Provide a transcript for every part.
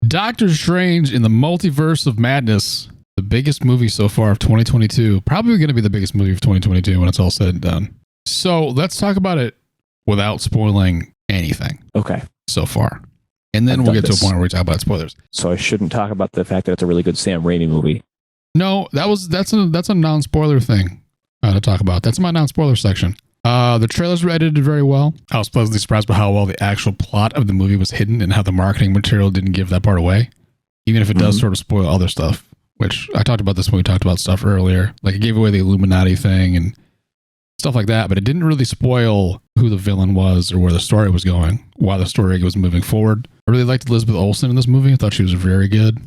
Doctor Strange in the Multiverse of Madness, the biggest movie so far of 2022. Probably going to be the biggest movie of 2022 when it's all said and done. So let's talk about it without spoiling anything. Okay. So far. And then we'll get to a point where we talk about spoilers. So I shouldn't talk about the fact that it's a really good Sam Raimi movie. No, that's a non-spoiler thing to talk about. That's my non-spoiler section. The trailers were edited very well. I was pleasantly surprised by how well the actual plot of the movie was hidden and how the marketing material didn't give that part away, even if it does sort of spoil other stuff, which I talked about this when we talked about stuff earlier. Like it gave away the Illuminati thing and stuff like that, but it didn't really spoil who the villain was or where the story was going, why the story was moving forward. I really liked Elizabeth Olsen in this movie. I thought she was very good.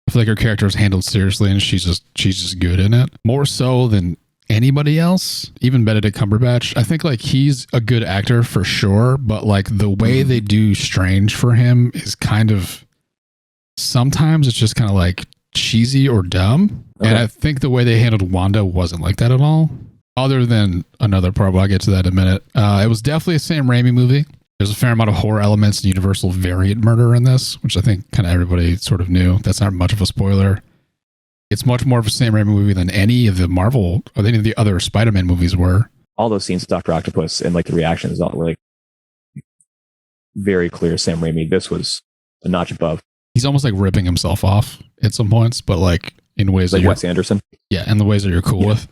I feel like her character is handled seriously and she's just good in it. More so than anybody else, even Benedict Cumberbatch. I think like he's a good actor for sure, but like the way they do Strange for him is kind of, sometimes it's just kind of like cheesy or dumb. Okay. And I think the way they handled Wanda wasn't like that at all. Other than another part, but I'll get to that in a minute. It was definitely a Sam Raimi movie. There's a fair amount of horror elements and universal variant murder in this, which I think kind of everybody sort of knew. That's not much of a spoiler. It's much more of a Sam Raimi movie than any of the Marvel or any of the other Spider-Man movies were. All those scenes with Dr. Octopus and like the reactions all were like very clear Sam Raimi. This was a notch above. He's almost like ripping himself off at some points, but like in ways like that Wes Anderson. Yeah, in the ways that you're cool with.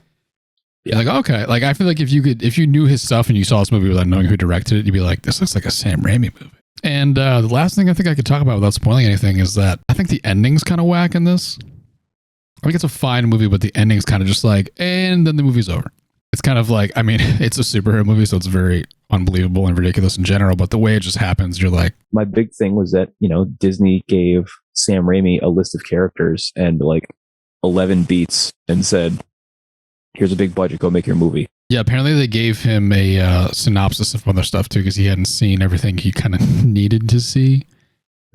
Yeah. Like, okay. Like, I feel like if you knew his stuff and you saw this movie without knowing who directed it, you'd be like, this looks like a Sam Raimi movie. And the last thing I think I could talk about without spoiling anything is that I think the ending's kind of whack in this. I think it's a fine movie, but the ending's kind of just like, and then the movie's over. It's kind of like, I mean, it's a superhero movie, so it's very unbelievable and ridiculous in general, but the way it just happens, you're like... My big thing was that, Disney gave Sam Raimi a list of characters and like 11 beats and said, here's a big budget, go make your movie. Yeah, apparently they gave him a synopsis of other stuff too, because he hadn't seen everything he kind of needed to see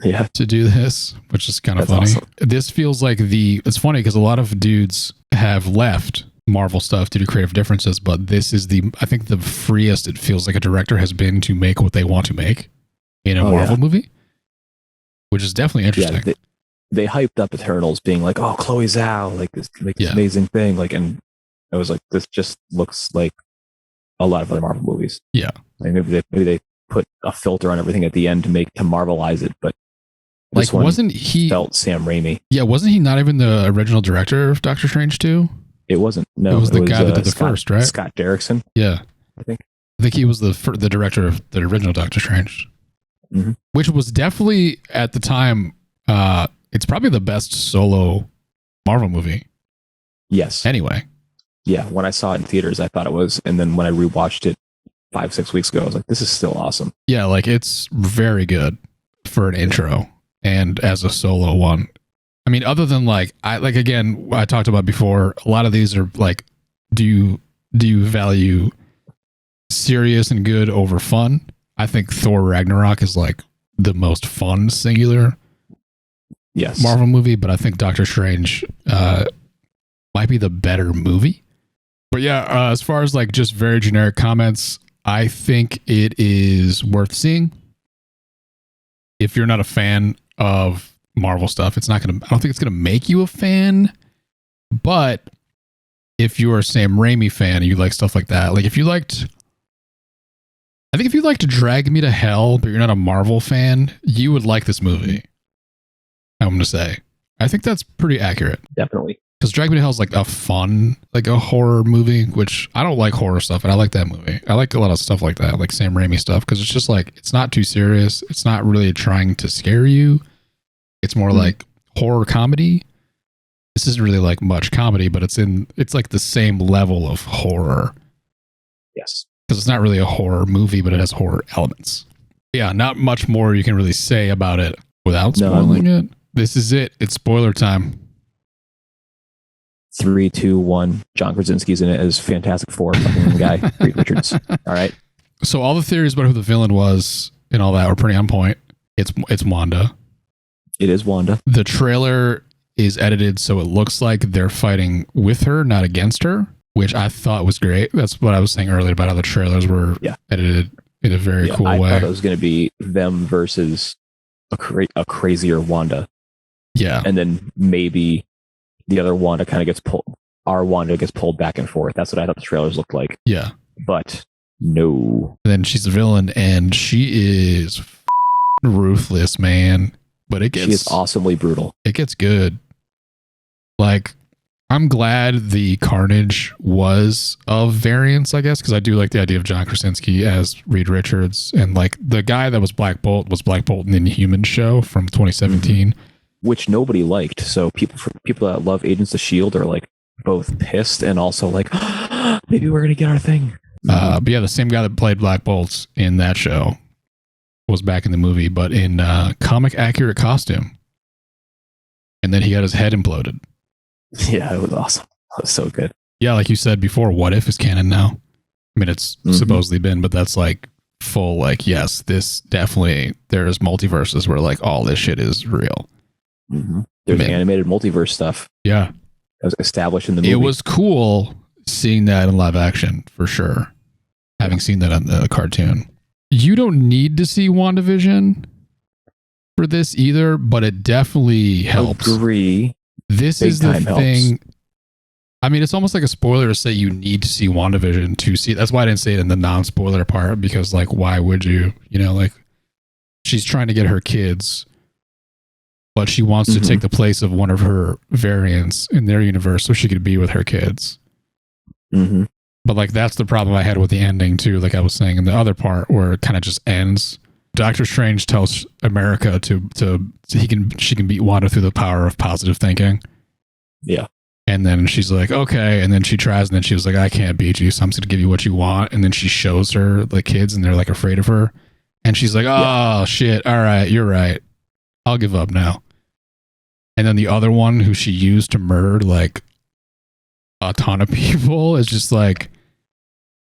to do this, which is kind of funny. Awesome. This feels like it's funny because a lot of dudes have left Marvel stuff due to creative differences, but this is I think the freest it feels like a director has been to make what they want to make in a Marvel movie, which is definitely interesting. Yeah, they hyped up Eternals being like, oh, Chloe Zhao, like this amazing thing, like, and I was like, this just looks like a lot of other Marvel movies. Yeah. Like maybe they put a filter on everything at the end to Marvelize it, but like wasn't he felt Sam Raimi? Yeah, wasn't he not even the original director of Doctor Strange 2? It wasn't. No, it was the guy that did the first, right? Scott Derrickson. Yeah. I think he was the director of the original Doctor Strange, which was definitely at the time, it's probably the best solo Marvel movie. Yes. Anyway. Yeah, when I saw it in theaters, I thought it was. And then when I rewatched it 5-6 weeks ago, I was like, this is still awesome. Yeah, like it's very good for an intro and as a solo one. I mean, other than like, again, I talked about before, a lot of these are like, do you value serious and good over fun? I think Thor Ragnarok is like the most fun singular Marvel movie, but I think Doctor Strange might be the better movie. But yeah, as far as like just very generic comments, I think it is worth seeing. If you're not a fan of Marvel stuff, I don't think it's gonna make you a fan. But if you're a Sam Raimi fan and you like stuff like that, like if you liked Drag Me to Hell, but you're not a Marvel fan, you would like this movie. I'm gonna say. I think that's pretty accurate. Definitely. Because Drag Me to Hell is like a fun, like a horror movie, which I don't like horror stuff, and I like that movie. I like a lot of stuff like that, like Sam Raimi stuff, because it's just like, it's not too serious. It's not really trying to scare you. It's more like horror comedy. This isn't really like much comedy, but it's like the same level of horror. Yes. Because it's not really a horror movie, but it has horror elements. Yeah, not much more you can really say about it without spoiling it. This is it. It's spoiler time. 3, 2, 1. John Krasinski's in it as Fantastic Four fucking guy. Reed Richards. All right. So all the theories about who the villain was and all that were pretty on point. It's Wanda. It is Wanda. The trailer is edited so it looks like they're fighting with her, not against her, which I thought was great. That's what I was saying earlier about how the trailers were edited in a very cool way. I thought it was going to be them versus a crazier Wanda, Yeah. and then maybe the other Wanda kind of gets pulled. Our Wanda gets pulled back and forth. That's what I thought the trailers looked like. Yeah. But no. And then she's a villain, and she is ruthless, man. But she is awesomely brutal. It gets good. Like, I'm glad the Carnage was of variance, I guess, because I do like the idea of John Krasinski as Reed Richards, and like the guy that was Black Bolt in the Inhuman show from 2017, which nobody liked. So people that love Agents of S.H.I.E.L.D. are like both pissed and also like, maybe we're gonna get our thing. But yeah, the same guy that played Black Bolt in that show was back in the movie, but in comic accurate costume, and then he got his head imploded. Yeah, it was awesome. It was so good. Yeah, like you said before, What If is canon now. I mean, it's supposedly been, but that's like full, like, yes, this definitely, there's multiverses where like all this shit is real. There's animated multiverse stuff. Yeah. That was established in the movie. It was cool seeing that in live action, for sure. Having seen that on the cartoon. You don't need to see WandaVision for this either, but it definitely helps. Agree. This is the thing. I mean, it's almost like a spoiler to say you need to see WandaVision to see. That's why I didn't say it in the non-spoiler part, because like, why would you? You know, like, she's trying to get her kids, but she wants to take the place of one of her variants in their universe so she could be with her kids. But like, that's the problem I had with the ending too. Like I was saying in the other part where it kind of just ends. Doctor Strange tells America she can beat Wanda through the power of positive thinking. Yeah. And then she's like, okay. And then she tries, and then she was like, I can't beat you, so I'm just gonna give you what you want. And then she shows her the kids, and they're like afraid of her. And she's like, oh shit, all right, you're right. I'll give up now. And then the other one who she used to murder like a ton of people is just like,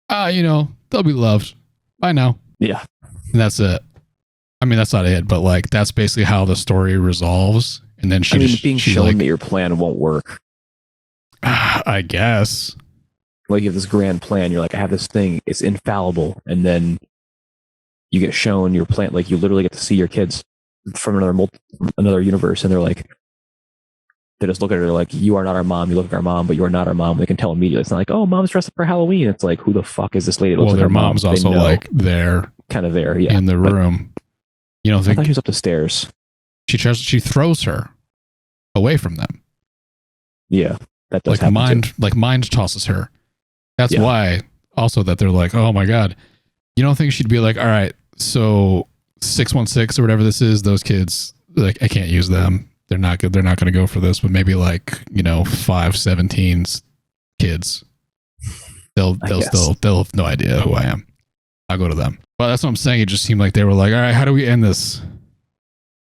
they'll be loved. Bye now. Yeah. And that's it. I mean, that's not it, but like, that's basically how the story resolves. And then being shown like, that your plan won't work. I guess. Like you have this grand plan. You're like, I have this thing. It's infallible. And then you get shown your plan. Like you literally get to see your kids from another universe. And they're like, they just look at her like, you are not our mom. You look like our mom, but you are not our mom. They can tell immediately. It's not like, oh, mom's dressed up for Halloween. It's like, who the fuck is this lady? Well, their mom's also like there. Kind of there, yeah. In the room. You don't think I thought she was up the stairs. She throws her away from them. Yeah. That does like mind tosses her. That's why also that they're like, oh my God. You don't think she'd be like, all right, so 616 or whatever this is, those kids, like I can't use them. They're not good. They're not going to go for this, but maybe like, 517's kids. They'll have no idea who I am. I'll go to them. But that's what I'm saying. It just seemed like they were like, all right, how do we end this?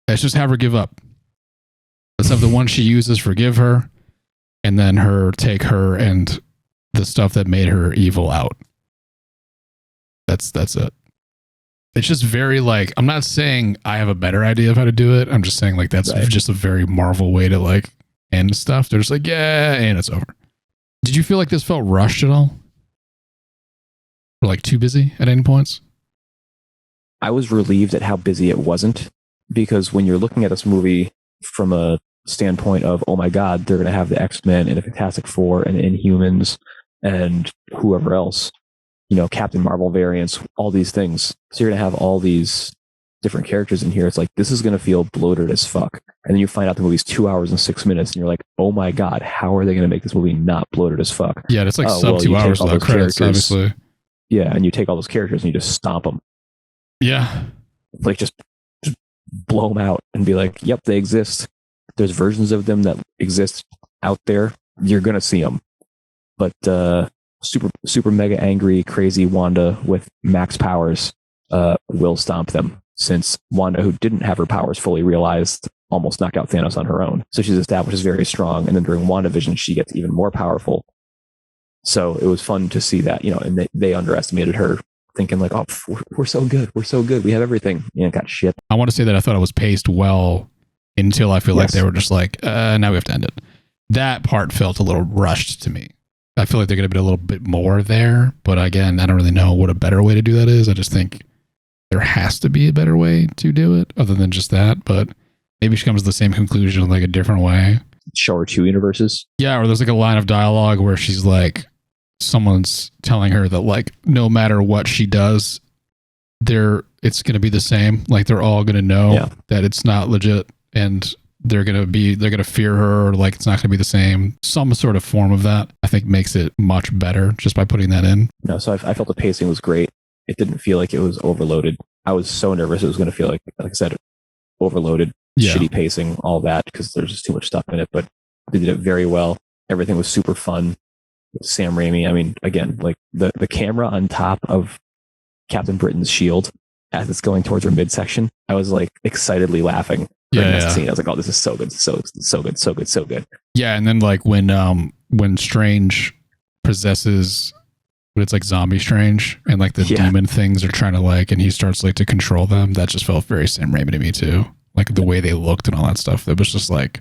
Let's just have her give up. Let's have the one she uses forgive her, and then her take her and the stuff that made her evil out. That's it. It's just very like, I'm not saying I have a better idea of how to do it. I'm just saying like that's just a very Marvel way to like end stuff. They're just like, yeah, and it's over. Did you feel like this felt rushed at all? Or like too busy at any points? I was relieved at how busy it wasn't, because when you're looking at this movie from a standpoint of, oh my God, they're going to have the X-Men and the Fantastic Four and the Inhumans and whoever else, Captain Marvel variants, all these things. So you're going to have all these different characters in here. It's like, this is going to feel bloated as fuck. And then you find out the movie's 2 hours and 6 minutes and you're like, oh my God, how are they going to make this movie not bloated as fuck? Yeah, it's like 2 hours without credits, obviously. Yeah, and you take all those characters and you just stomp them. Yeah. Like just blow them out and be like, yep, they exist. There's versions of them that exist out there. You're going to see them. But super mega angry, crazy Wanda with max powers will stomp them, since Wanda, who didn't have her powers fully realized, almost knocked out Thanos on her own. So she's established as very strong. And then during WandaVision, she gets even more powerful. So it was fun to see that, and they underestimated her, thinking like, oh, we're so good. We're so good. We have everything. It got shit. I want to say that I thought it was paced well until I feel like they were just like, now we have to end it. That part felt a little rushed to me. I feel like they're going to be a little bit more there. But again, I don't really know what a better way to do that is. I just think there has to be a better way to do it other than just that. But maybe she comes to the same conclusion in like a different way. Show her two universes. Yeah, or there's like a line of dialogue where she's like, someone's telling her that like no matter what she does, it's going to be the same. Like they're all going to know that it's not legit, and they're going to fear her, or like it's not going to be the same. Some sort of form of that, I think, makes it much better just by putting that in. No, so I felt the pacing was great. It didn't feel like it was overloaded. I was so nervous it was going to feel like I said, overloaded, shitty pacing, all that, because there's just too much stuff in it. But they did it very well. Everything was super fun. Sam Raimi. I mean, again, like the camera on top of Captain Britain's shield as it's going towards her midsection, I was like excitedly laughing during that scene. I was like, "Oh, this is so good, so good, so good, so good." Yeah, and then like when Strange possesses, but it's like zombie Strange, and like the demon things are trying to like, and he starts like to control them. That just felt very Sam Raimi to me too. Like the way they looked and all that stuff. It was just like,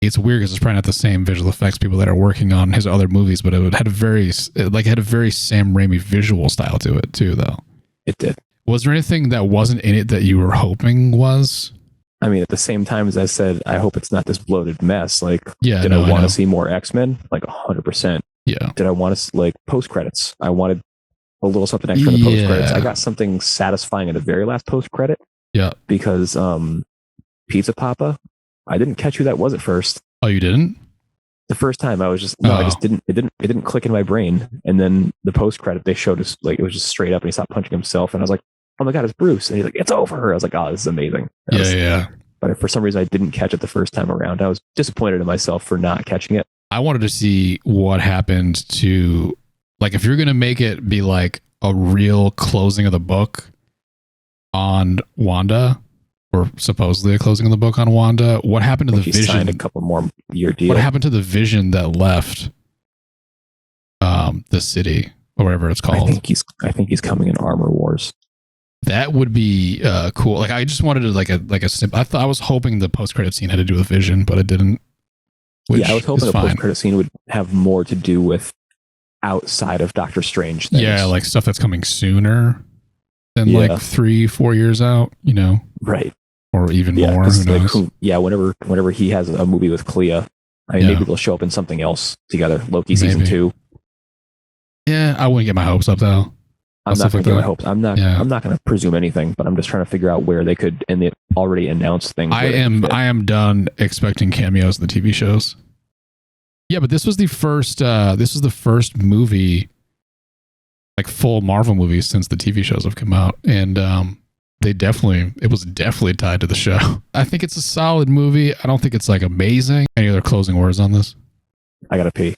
it's weird because it's probably not the same visual effects people that are working on his other movies, but it had a very Sam Raimi visual style to it too, though. It did. Was there anything that wasn't in it that you were hoping was? I mean, at the same time as I said, I hope it's not this bloated mess. Like, did I want to see more X-Men? Like 100%. Yeah. Did I want to like post credits? I wanted a little something extra in the post credits. I got something satisfying in the very last post credit. Yeah. Because Pizza Poppa, I didn't catch who that was at first. Oh, you didn't? The first time I was just I just didn't. It didn't click in my brain. And then the post credit they showed us like it was just straight up, and he stopped punching himself, and I was like, "Oh my god, it's Bruce!" And he's like, "It's over." I was like, "Oh, this is amazing." Yeah. But for some reason, I didn't catch it the first time around. I was disappointed in myself for not catching it. I wanted to see what happened to, like, if you're gonna make it be like a real closing of the book on Wanda, or supposedly a closing of the book on Wanda, what happened to the Vision? Signed a couple more year deal. What happened to the Vision that left the city or whatever it's called? I think he's coming in Armor Wars. That would be cool. Like, I just wanted to I was hoping the post credit scene had to do with Vision, but it didn't. I was hoping the post credit scene would have more to do with outside of Doctor Strange things. Yeah, like stuff that's coming sooner than like 3-4 years out, you know? Right. Or even more. Who knows? Whenever he has a movie with Clea, I mean, maybe they'll show up in something else together. Loki season 2. Yeah, I wouldn't get my hopes up though. I'm not going to get my hopes. I'm not going to presume anything, but I'm just trying to figure out where they could, and they already announced things. I am done expecting cameos in the TV shows. Yeah, but this was the first movie, like full Marvel movie since the TV shows have come out, and it was definitely tied to the show. I think it's a solid movie. I don't think it's like amazing. Any other closing words on this? I gotta pee.